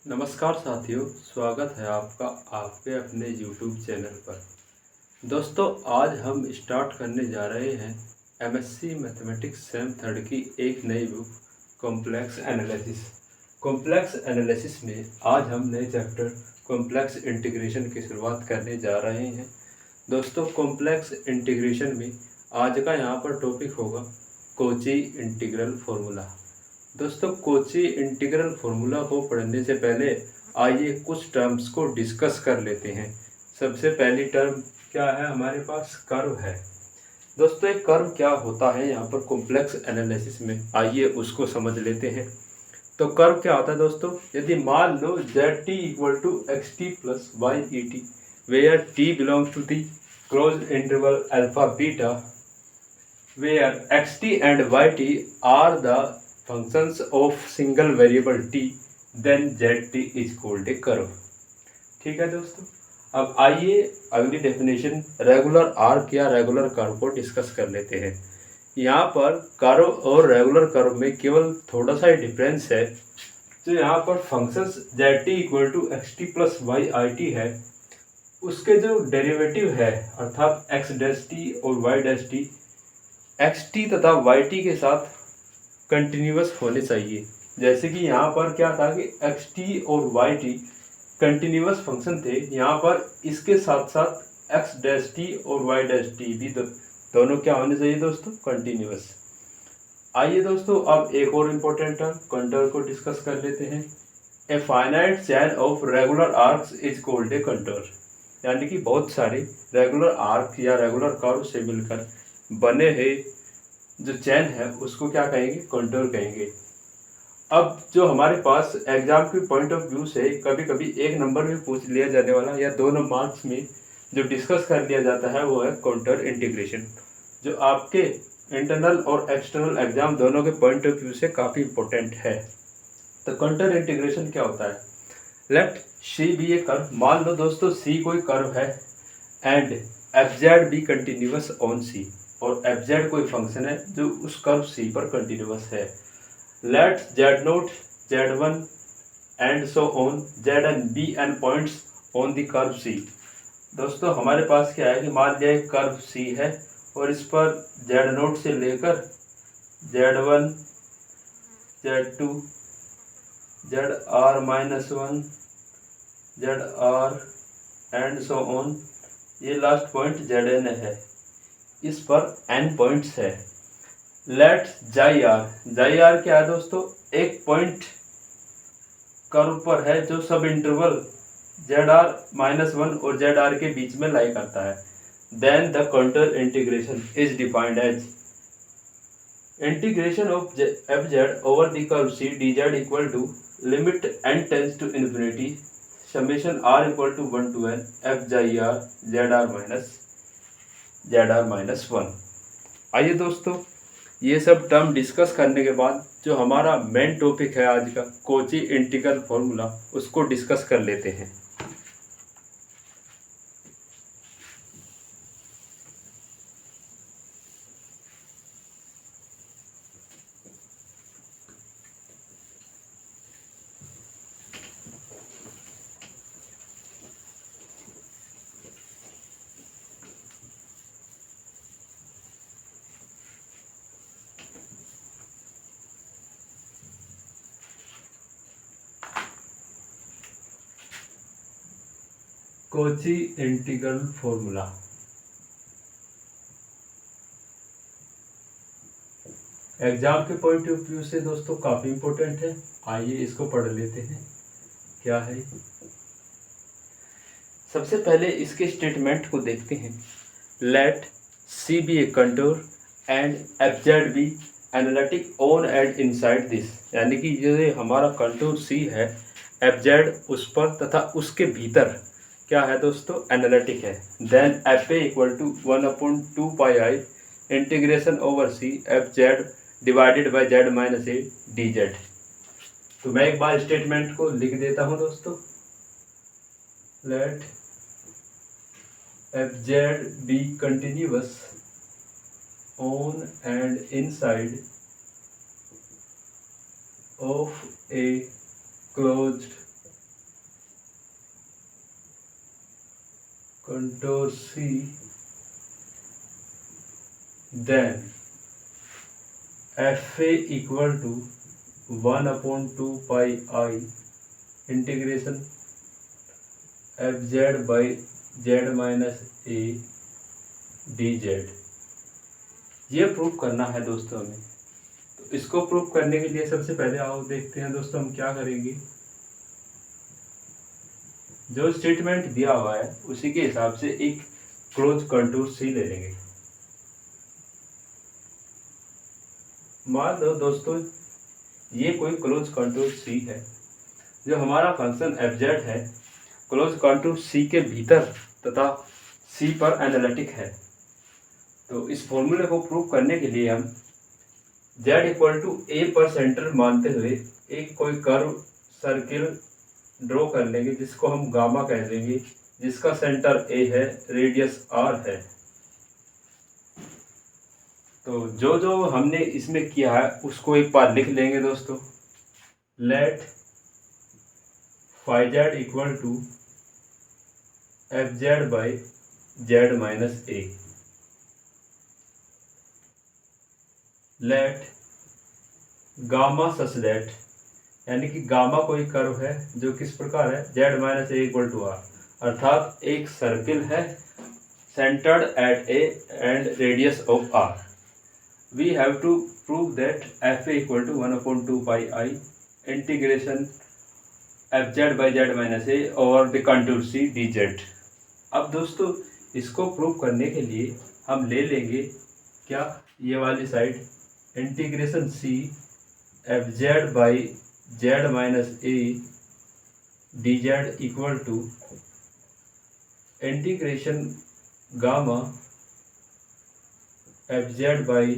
नमस्कार साथियों, स्वागत है आपका आपके अपने YouTube चैनल पर। दोस्तों, आज हम स्टार्ट करने जा रहे हैं एमएससी मैथमेटिक्स सेम थर्ड की एक नई book complex analysis. Complex analysis में आज हम नए चैप्टर कॉम्प्लेक्स इंटीग्रेशन की शुरुआत करने जा रहे हैं। दोस्तों, कॉम्प्लेक्स इंटीग्रेशन में आज का यहाँ पर टॉपिक होगा कोची इंटीग्रल फॉर्मूला। दोस्तों, कोची इंटीग्रल फॉर्मूला को पढ़ने से पहले आइए कुछ टर्म्स को डिस्कस कर लेते हैं। सबसे पहली टर्म क्या है हमारे पास? कर्व है। दोस्तों, एक कर्व क्या होता है यहाँ पर कॉम्प्लेक्स एनालिसिस में, आइए उसको समझ लेते हैं। तो कर्व क्या होता है दोस्तों? यदि मान लो z T equal to x T plus y e t, where t belongs to the close interval alpha beta, where xt and yt are the functions of single variable t, then zt is called a curve। ठीक है दोस्तों, अब आइए अगली definition regular arc या regular curve को discuss कर लेते हैं। यहाँ पर कर्व और रेगुलर कर्व में केवल थोड़ा सा ही डिफरेंस है। जो यहाँ पर functions Z T equal to x T plus Y I T है, उसके जो डेरिवेटिव है अर्थात एक्स डैश टी और Y dash T X T तथा वाई टी के साथ कंटिन्यूस होने चाहिए। जैसे कि यहाँ पर क्या था कि एक्स टी और वाई टी कंटिन्यूस फंक्शन थे, यहाँ पर इसके साथ साथ एक्स डैश टी और वाई डैश टी भी दोनों क्या होने चाहिए दोस्तों? कंटिन्यूस। आइए दोस्तों, अब एक और इम्पोर्टेंट टर्म कंटूर को डिस्कस कर लेते हैं। A finite chain of regular arcs is called a contour. यानी कि बहुत सारे रेगुलर आर्क या रेगुलर कर्व से मिलकर बने हैं जो चैन है उसको क्या कहेंगे? कंटूर कहेंगे। अब जो हमारे पास एग्जाम के पॉइंट ऑफ व्यू से कभी कभी एक नंबर में पूछ लिया जाने वाला या 2 मार्क्स में जो डिस्कस कर लिया जाता है वो है कंटूर इंटीग्रेशन, जो आपके इंटरनल और एक्सटर्नल एग्जाम दोनों के पॉइंट ऑफ व्यू से काफ़ी इंपॉर्टेंट है। तो कंटूर इंटीग्रेशन क्या होता है? Let C be a curve. मान लो दोस्तों सी कोई कर्व है and F Z be continuous on C, और एफ जेड कोई फंक्शन है जो उस कर्व सी पर कंटिन्यूस है। Let z naught z one and so on z n be n points on the curve c. दोस्तों, हमारे पास क्या है कि मान लिया एक कर्व सी है और इस पर जेड नोट से लेकर Z one Z two Z are minus one Z R and so on, ये लास्ट पॉइंट जेड एन है, इस पर एन पॉइंट्स है। लेट जाई आर क्या है दोस्तों? एक पॉइंट कर्व पर है जो सब interval z are minus one और जेड आर के बीच में लाई करता है। Then the contour integration is defined as integration of F z over the curve C D Z equal to limit n tends to infinity summation r equal to 1 to n f xi r z are minus one. आइए दोस्तों, ये सब term discuss करने के बाद जो हमारा main topic है आज का कोची इंटीग्रल फॉर्मूला, उसको डिस्कस कर लेते हैं। कोची इंटीग्रल फॉर्मूला एग्जाम के पॉइंट ऑफ व्यू से दोस्तों काफी इंपॉर्टेंट है। आइए इसको पढ़ लेते हैं। क्या है? सबसे पहले इसके स्टेटमेंट को देखते हैं। Let C be a contour and F Z be analytic on and inside this. यानी कि ये हमारा कंटूर सी है, एफ जेड उस पर तथा उसके भीतर क्या है दोस्तों? एनालिटिक है। Then F A equal to 1/2 pi I integration over C F Z divided by Z minus A D Z. तो मैं एक बार स्टेटमेंट को लिख देता हूँ दोस्तों। Let F Z be continuous on and inside of a closed contour C, then F A equal to 1/2 pi integration F Z by Z minus A D Z. ये proof करना है दोस्तों हमें। तो इसको प्रूफ करने के लिए सबसे पहले आओ देखते हैं दोस्तों हम क्या करेंगे। जो स्टेटमेंट दिया हुआ है उसी के हिसाब से एक क्लोज कंटूर सी ले लेंगे। मान लो दोस्तों ये कोई क्लोज कंटूर सी है, जो हमारा फंक्शन एफ जेड है क्लोज कंटूर सी के भीतर तथा सी पर एनालिटिक है। तो इस फॉर्मूले को प्रूव करने के लिए हम z इक्वल टू ए पर सेंटर मानते हुए एक कोई कर्व सर्किल ड्रॉ कर लेंगे, जिसको हम गामा कह देंगे, जिसका सेंटर ए है, रेडियस आर है। तो जो जो हमने इसमें किया है उसको एक बार लिख लेंगे दोस्तों। Let phi Z equal to F Z by Z minus A. Let gamma such that, यानी कि गामा कोई कर्व है जो किस प्रकार है, z minus A equal to r, अर्थात एक सर्किल है centred at a and radius of r. We have to prove that f A equal to 1/2 pi I integration F Z by Z minus a और the contour c D z. अब दोस्तों इसको prove करने के लिए हम ले लेंगे क्या, ये वाली side, integration C F Z by Z minus A D Z equal to integration gamma F Z by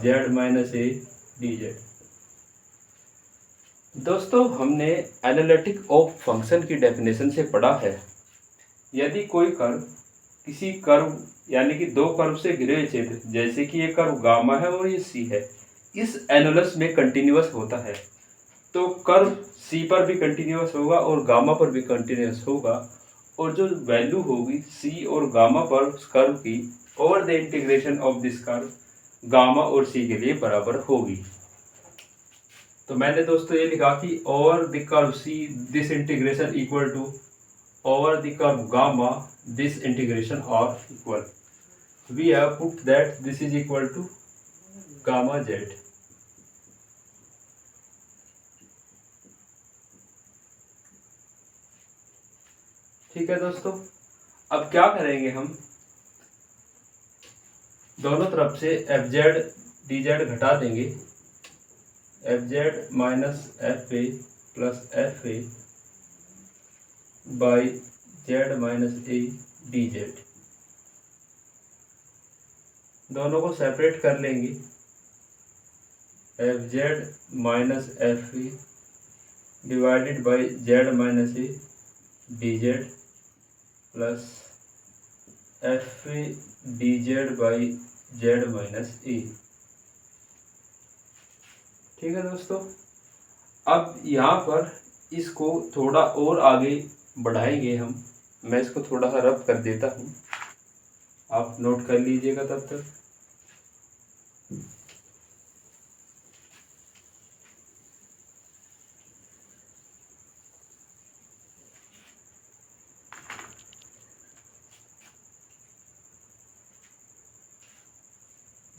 Z minus A D Z. दोस्तों हमने एनालिटिक ऑफ फंक्शन की डेफिनेशन से पढ़ा है, यदि कोई कर्व किसी कर्व यानी कि दो कर्व से घिरे हुए क्षेत्र, जैसे कि ये कर्व गामा है और ये सी है, इस एनुलस में कंटिन्यूअस होता है, तो कर्व सी पर भी कंटिन्यूअस होगा और गामा पर भी कंटिन्यूअस होगा, और जो वैल्यू होगी सी और गामा पर उस कर्व की over the integration of this curve gamma और सी के लिए बराबर होगी। तो मैंने दोस्तों ये लिखा कि over the curve C this integration equal to over the curve gamma this integration are equal. We have put that this is equal to gamma z. ठीक है दोस्तों, अब क्या करेंगे हम, दोनों तरफ से एफ जेड डी जेड घटा देंगे, f Z minus F a plus f a by Z minus A D z. दोनों को सेपरेट कर लेंगे, f Z minus F A divided by Z minus A D Z plus f a D Z by Z minus a. ठीक है दोस्तों, अब यहाँ पर इसको थोड़ा और आगे बढ़ाएंगे हम। मैं इसको थोड़ा सा रफ कर देता हूँ, आप नोट कर लीजिएगा तब तक।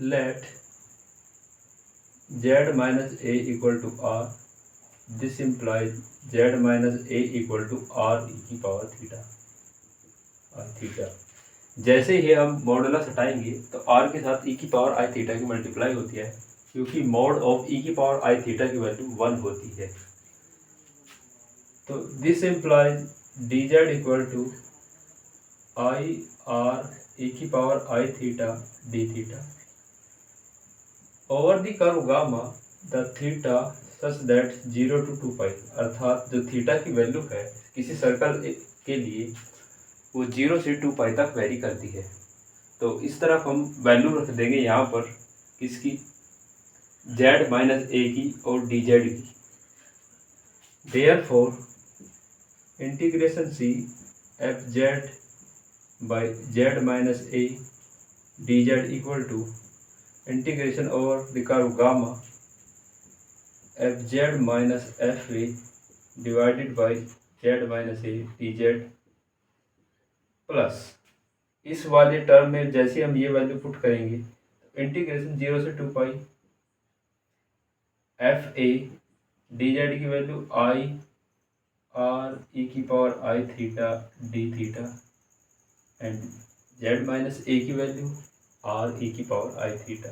Let z minus A equal to R, this implies z minus A equal to R E की पावर थीटा और थीटा। जैसे ही हम मॉडुलस हटाएंगे तो r के साथ e की पावर आई थीटा की मल्टीप्लाई होती है, क्योंकि मॉड ऑफ e की पावर आई थीटा की वैल्यू 1 होती है। तो this implies D Z equal to I R e की power I theta D theta over the curve gamma the theta such that 0 to 2 pi, अर्थात जो थीटा की value है किसी सर्कल के लिए वो 0 से 2 पाई तक वेरी करती है। तो इस तरफ हम वैल्यू रख देंगे यहाँ पर किसकी, z माइनस ए की और डी जेड की। Therefore integration C F Z by Z minus A D Z equal to integration over the curve gamma F Z minus F A divided by Z minus A D Z plus इस वाले term में जैसे हम ये value put करेंगे तो integration 0 से 2 pi f a D Z की वैल्यू आई आर ई की power I theta D theta and z minus ए की वैल्यू आर ई की power I theta.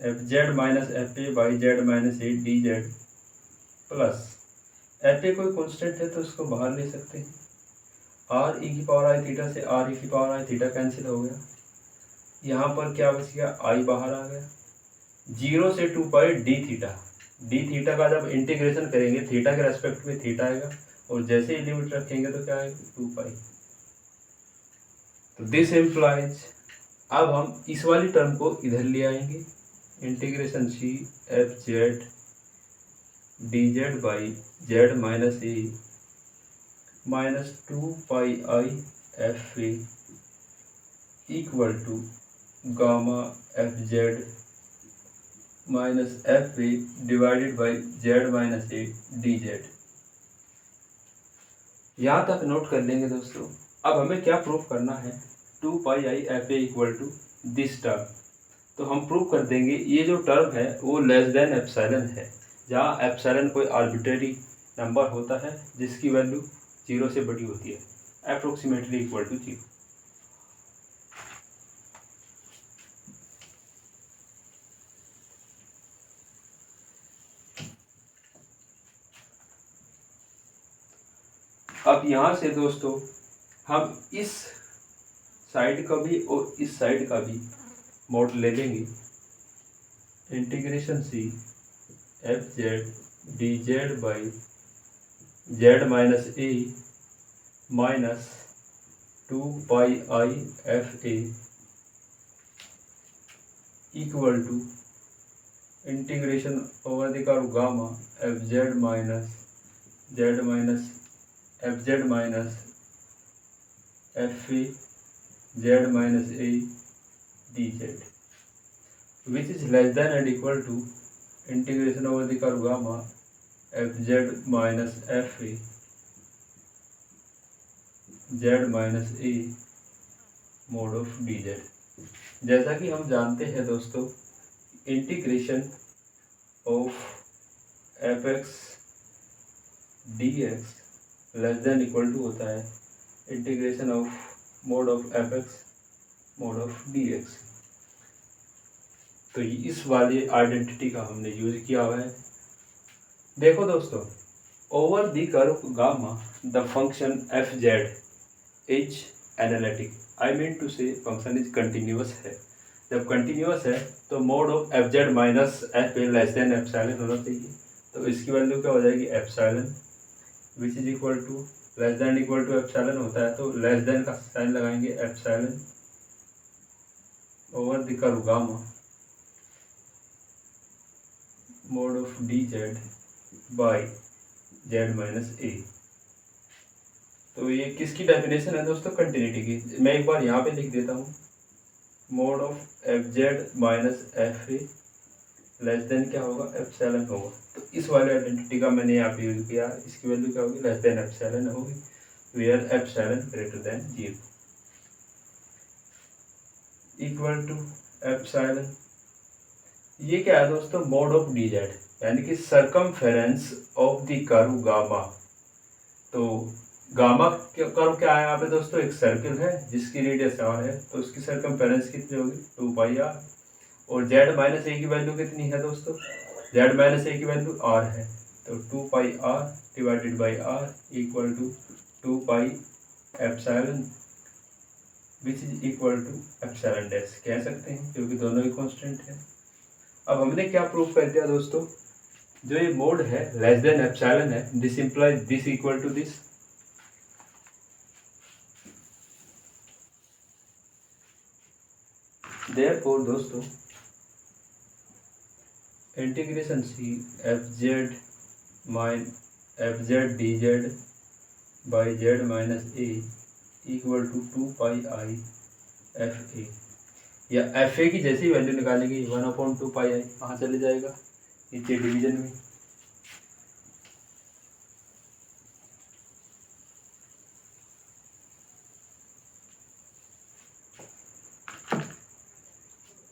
F Z minus F a by Z minus A D Z plus f a कोई constant है तो उसको बाहर ले सकते हैं। आर ई की पावर आई थीटा से आर ई की पावर आई थीटा कैंसिल हो गया। यहाँ पर क्या बच गया, आई बाहर आ गया। 0 से 2 पाई डी थीटा का जब इंटीग्रेशन करेंगे थीटा के रेस्पेक्ट में थीटा आएगा और जैसे ही लिमिट रखेंगे तो क्या आएगा 2 पाई। तो दिस इम्प्लाइज अब हम इस वाली टर्म को इधर ले आएंगे integration C F Z D Z by Z minus A minus 2 pi I F A equal to gamma F Z minus F A divided by Z minus A D Z. यहाँ तक note कर लेंगे दोस्तों। अब हमें क्या proof करना है, 2 pi I F A equal to this term. तो हम प्रूव कर देंगे ये जो टर्म है वो लेस देन एप्सिलॉन है, जहाँ एप्सिलॉन कोई आर्बिट्रेरी नंबर होता है जिसकी वैल्यू 0 से बड़ी होती है, अप्रोक्सीमेटली इक्वल टू 0। अब यहाँ से दोस्तों हम इस साइड का भी और इस साइड का भी मोड ले लेंगे। Integration C F Z D Z by Z minus A minus 2 pi I F A equal to integration over the curve gamma F Z minus F Z minus F A Z minus A D Z which is less than and equal to integration over the curve gamma f z minus f a z minus a mod of dz। जैसा कि हम जानते हैं दोस्तों, integration of F X D X less than equal to होता है integration of mod of F X mod of D X. तो इस वाली आइडेंटिटी का हमने यूज किया हुआ है। देखो दोस्तों, over the curve gamma the function F Z is analytic, I mean to say function is continuous है। जब कंटिन्यूअस है तो mod of F Z minus F A less than epsilon होना चाहिए। तो इसकी वैल्यू क्या हो जाएगी, epsilon which is equal to less than equal to epsilon होता है तो लेस देन का साइन लगाएंगे, epsilon over the curve gamma mod of D Z by Z minus a. तो ये किसकी डेफिनेशन है दोस्तों, कंटिन्यूटी की। मैं एक बार यहाँ पे लिख देता हूँ, mode of F Z minus F A less then क्या होगा, एप्सिलॉन होगा। तो इस वाले आइडेंटिटी का मैंने यहाँ पे यूज किया। इसकी वैल्यू क्या होगी, लेस देन एप्सिलॉन होगी, where epsilon greater than 0 equal to epsilon. ये क्या है दोस्तों, मोड ऑफ डी जेड यानी कि circumference of the curve gamma. तो गामा कर्व क्या है यहाँ पे दोस्तों, एक सर्किल है जिसकी रेडियस आर है, तो उसकी सरकमफेरेंस कितनी होगी, 2 पाई आर। और जेड माइनस ए की वैल्यू कितनी है दोस्तों, जेड माइनस ए की वैल्यू आर है, तो 2 pi r divided by r equal to 2 pi epsilon which is equal to epsilon dash कह सकते हैं, क्योंकि दोनों ही कांस्टेंट है। अब हमने क्या प्रूफ कर दिया दोस्तों, जो ये मोड है लेस देन एप्सिलॉन है, this implies this equal to this. Therefore दोस्तों integration C F Z D Z by Z minus A equal to 2 pi I F a, या एफ ए की जैसी वैल्यू निकालेंगे 1/2 पाई आई कहाँ चले जाएगा नीचे डिवीजन में।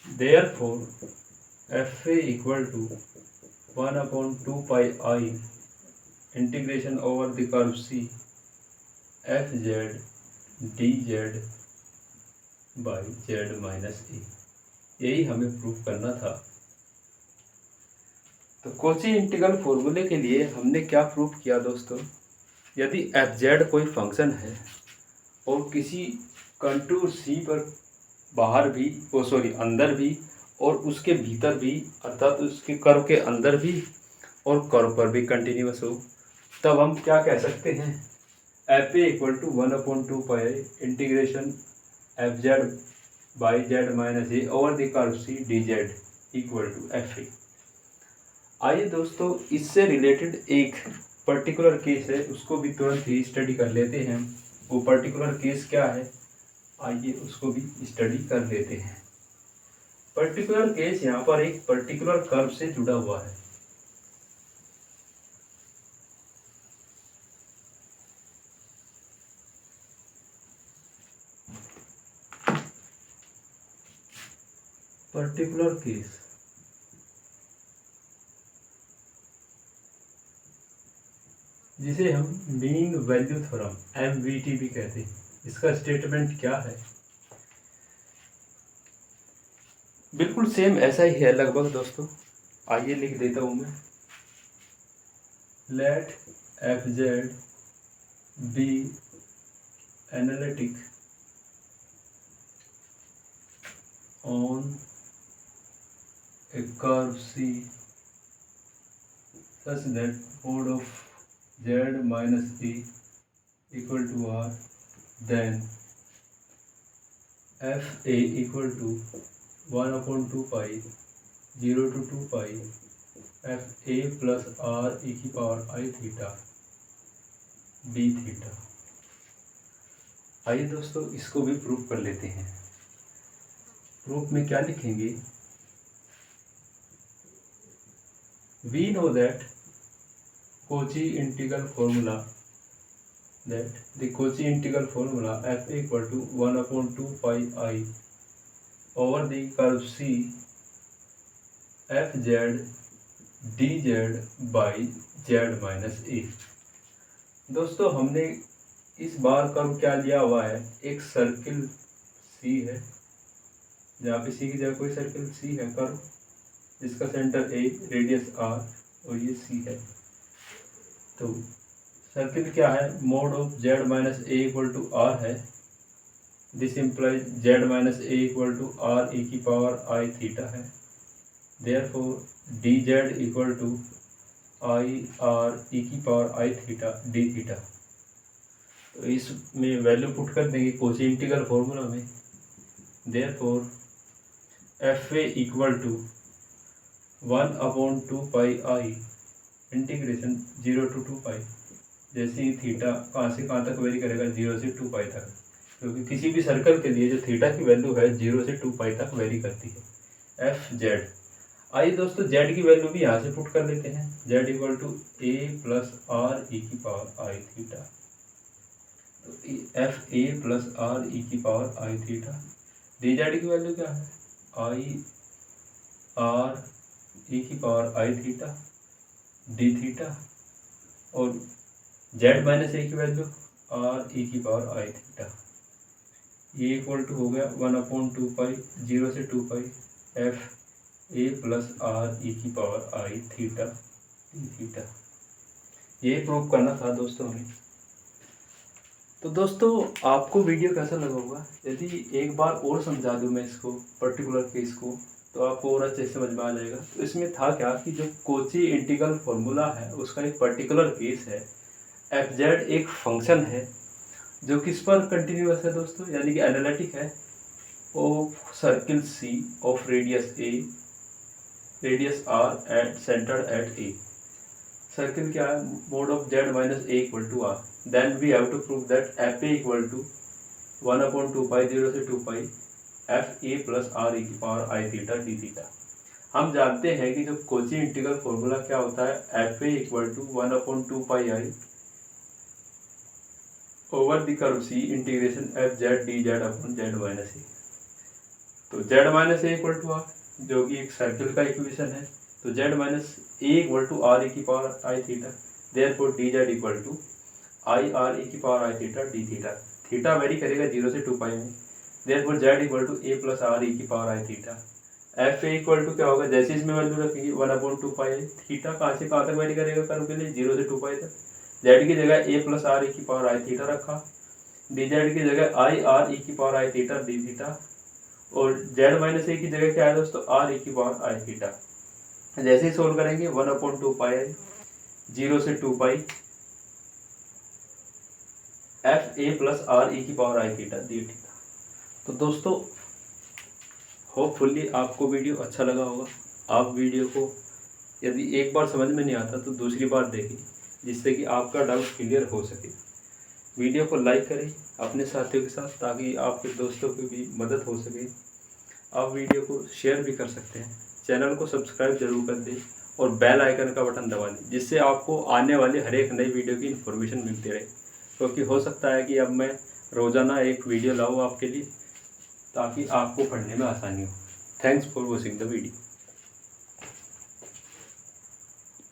Therefore f A equal to 1/2 pi I integration over the curve c F Z D Z by Z minus a, यही हमें प्रूफ करना था। तो कॉची इंटीग्रल फॉर्मूले के लिए हमने क्या प्रूफ किया दोस्तों, यदि एफ जेड कोई फंक्शन है और किसी कंटूर सी पर बाहर भी अंदर भी और उसके भीतर भी, अर्थात उसके कर्व के अंदर भी और कर्व पर भी कंटिन्यूअस हो, तब हम क्या कह सकते हैं, F A equal to 1/2 pi integration F Z by Z minus A over the curve C D Z equal to F A. आइए दोस्तों इससे रिलेटेड एक पर्टिकुलर केस है, उसको भी तुरंत ही स्टडी कर लेते हैं। वो पर्टिकुलर केस क्या है, आइए उसको भी स्टडी कर लेते हैं। पर्टिकुलर केस यहाँ पर एक पर्टिकुलर कर्व से जुड़ा हुआ है। पर्टिकुलर केस जिसे हम मीन वैल्यू थ्योरम MVT भी कहते हैं, इसका स्टेटमेंट क्या है, बिल्कुल सेम ऐसा ही है लगभग दोस्तों। आइए लिख देता हूं मैं, let F Z be analytic on a curve C such that mode of z minus e equal to r, then f a equal to 1/2 pi 0 to 2 pi f a plus r e की power I theta d theta. आइए दोस्तों इसको भी proof कर लेते हैं। Proof में क्या लिखेंगे, we know that Cauchy integral formula, that the Cauchy integral formula f equal to 1/2 pi I over the curve C f z dz by z minus a। दोस्तों हमने इस बार कर्व क्या लिया हुआ है, एक सर्किल C है, जहाँ पे C की जगह कोई सर्किल C है कर्व, जिसका सेंटर A, रेडियस R और ये C है। तो सर्किल क्या है, mod of z minus A equal to r है, this implies z minus A equal to R E की पावर I थीटा है। Therefore d Z equal to I r ई की power I theta D theta. तो इसमें value put कर देंगे Cauchy integral formula में। Therefore f A equal to 1/2 pi I integration 0 to 2 pi, जैसे ही थीटा कहाँ से कहाँ तक वेरी करेगा, 0 से 2 पाई तक, क्योंकि किसी भी सर्कल के लिए जो थीटा की वैल्यू है 0 से 2 पाई तक वेरी करती है। एफ जेड, आइए दोस्तों जेड की वैल्यू भी यहाँ से पुट कर लेते हैं, z equal to a plus r ई की पावर आई थीटा। तो एफ ए प्लस आर ई की पावर आई थीटा। डी जेड की वैल्यू क्या है, आई आर ई की पावर आई थीटा डी थीटा, और जेड माइनस ए की वैल्यू आर ई की पावर आई थीटा। ये इक्वल टू हो गया 1/2 पाई 0 से 2 pi f a plus r ई की पावर आई थीटा डी थीटा। ये प्रूव करना था दोस्तों हमें। तो दोस्तों आपको वीडियो कैसा लगा होगा, यदि एक बार और समझा दूँ मैं इसको पर्टिकुलर केस को, तो आपको और अच्छे से समझ में आ जाएगा। तो इसमें था क्या कि जो कॉची इंटीग्रल फॉर्मूला है उसका एक पर्टिकुलर केस है, एफ जेड एक फंक्शन है जो किस पर कंटिन्यूअस है दोस्तों, यानी कि एनालिटिक है of circle c of radius R at centred at a. Circle क्या है, mod of z minus A equal to r, then we have to prove that f A equal to 1/2 pi 0 से 2 pi f a plus r ई की power आई theta D theta. हम जानते हैं कि जो Kochi integral formula क्या होता है, f A equal to 1/2 pi i over the curve c integration F Z D z upon z minus a. तो z minus A equal to r जो कि एक सर्किल का इक्वेशन है, तो z minus A equal to R E की power I theta, therefore d Z equal to I r ई की power आई theta D theta. Theta vary करेगा 0 से 2 पाई में, therefore z equal to a plus r ई की power I theta. F A equal to क्या होगा, जैसे इसमें वैल्यू रखेंगे 1/2 पाई आई, थीटा कहाँ से कहाँ तक वेरी करेगा कर्व के लिए 0 से 2 पाई तक। जेड की जगह ए प्लस आर ई की पावर आई थीटा रखा, डी जेड की जगह आई आर ई की पावर आई थीटा डी थीटा, और जेड माइनस ए की जगह क्या है दोस्तों, आर ई की पावर आई थीटा। जैसे ही सोल्व करेंगे 1/2 पाई आई 0 से 2 pi f a plus r ई की पावर आई थीटा डी थीटा। तो दोस्तों होपफुली आपको वीडियो अच्छा लगा होगा। आप वीडियो को यदि एक बार समझ में नहीं आता तो दूसरी बार देखिए, जिससे कि आपका डाउट क्लियर हो सके। वीडियो को लाइक करें अपने साथियों के साथ, ताकि आपके दोस्तों की भी मदद हो सके। आप वीडियो को शेयर भी कर सकते हैं। चैनल को सब्सक्राइब जरूर कर दें और बेल आइकन का बटन दबा दें, जिससे आपको आने वाली हर एक नई वीडियो की इन्फॉर्मेशन मिलती रहे। क्योंकि हो सकता है कि अब मैं रोज़ाना एक वीडियो लाऊँ आपके लिए, ताकि आपको पढ़ने में आसानी हो। Thanks for watching the video.